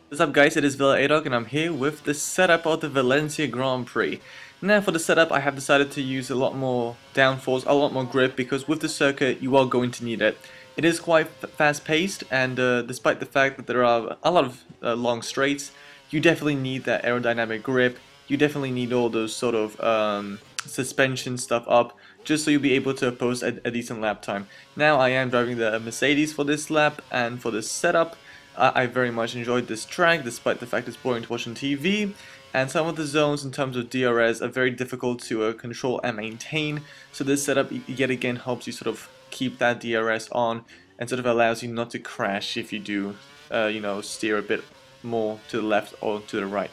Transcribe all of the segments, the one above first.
What's up guys, it is villaadog and I'm here with the setup of the Valencia Grand Prix. Now for the setup I have decided to use a lot more downforce, a lot more grip, because with the circuit you are going to need it. It is quite fast paced, and despite the fact that there are a lot of long straights, you definitely need that aerodynamic grip. You definitely need all those sort of suspension stuff up, just so you'll be able to post a decent lap time. Now I am driving the Mercedes for this lap, and for this setup I very much enjoyed this track, despite the fact it's boring to watch on TV, and some of the zones in terms of DRS are very difficult to control and maintain, so this setup yet again helps you sort of keep that DRS on and sort of allows you not to crash if you do, you know, steer a bit more to the left or to the right.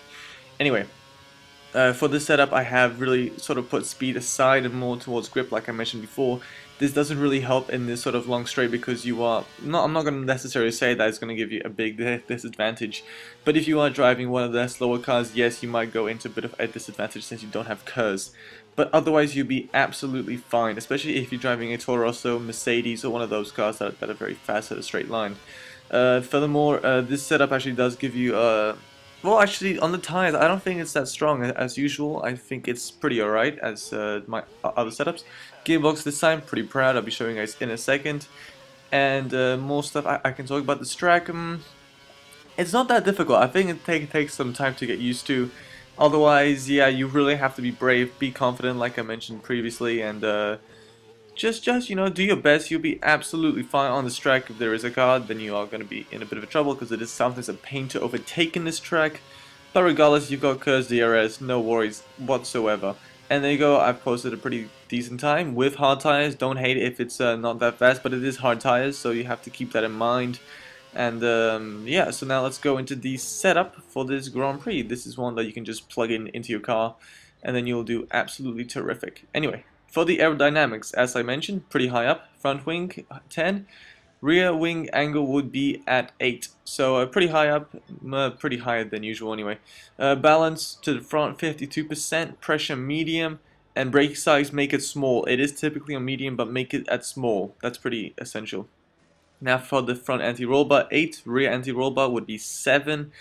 Anyway, for this setup I have really sort of put speed aside and more towards grip, like I mentioned before. This doesn't really help in this sort of long straight because you are I'm not going to necessarily say that it's going to give you a big disadvantage, but if you are driving one of the slower cars, yes, you might go into a bit of a disadvantage since you don't have curves, but otherwise you'll be absolutely fine, especially if you're driving a Toro Rosso, Mercedes, or one of those cars that are very fast at a straight line. Furthermore, this setup actually does give you well, actually, on the tires, I don't think it's that strong as usual. I think it's pretty alright as my other setups. Gearbox this time, pretty proud. I'll be showing you guys in a second. And more stuff I can talk about this track. It's not that difficult. I think it takes some time to get used to. Otherwise, yeah, you really have to be brave, be confident, like I mentioned previously, and just you know, do your best. You'll be absolutely fine on this track. If there is a car, then you are going to be in a bit of trouble because it is sometimes a pain to overtake in this track. But regardless, you've got curves, DRS, no worries whatsoever. And there you go, I've posted a pretty decent time with hard tires. Don't hate it if it's not that fast, but it is hard tires, so you have to keep that in mind. And yeah, so now let's go into the setup for this Grand Prix. This is one that you can just plug into your car, and then you'll do absolutely terrific. Anyway, for the aerodynamics, as I mentioned, pretty high up. Front wing 10, rear wing angle would be at 8, so pretty high up, pretty higher than usual anyway. Balance to the front 52%, pressure medium, and brake size make it small. It is typically a medium, but make it at small. That's pretty essential. Now for the front anti-roll bar 8, rear anti-roll bar would be 7.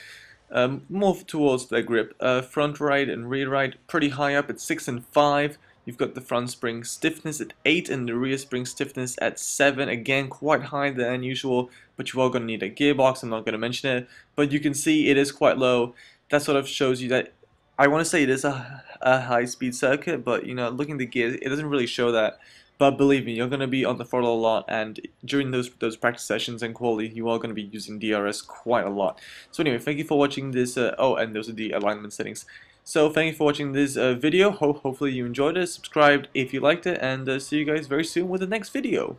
More towards the grip. Front right and rear right pretty high up at 6 and 5. You've got the front spring stiffness at 8 and the rear spring stiffness at 7. Again, quite higher than usual, but you are going to need a gearbox. I'm not going to mention it, but you can see it is quite low. That sort of shows you that, I want to say it is a high-speed circuit, but you know, looking at the gears, it doesn't really show that. But believe me, you're going to be on the throttle a lot, and during those practice sessions and quali, you are going to be using DRS quite a lot. So anyway, thank you for watching this. Oh, and those are the alignment settings. So thank you for watching this video. Hopefully you enjoyed it. Subscribe if you liked it, and see you guys very soon with the next video.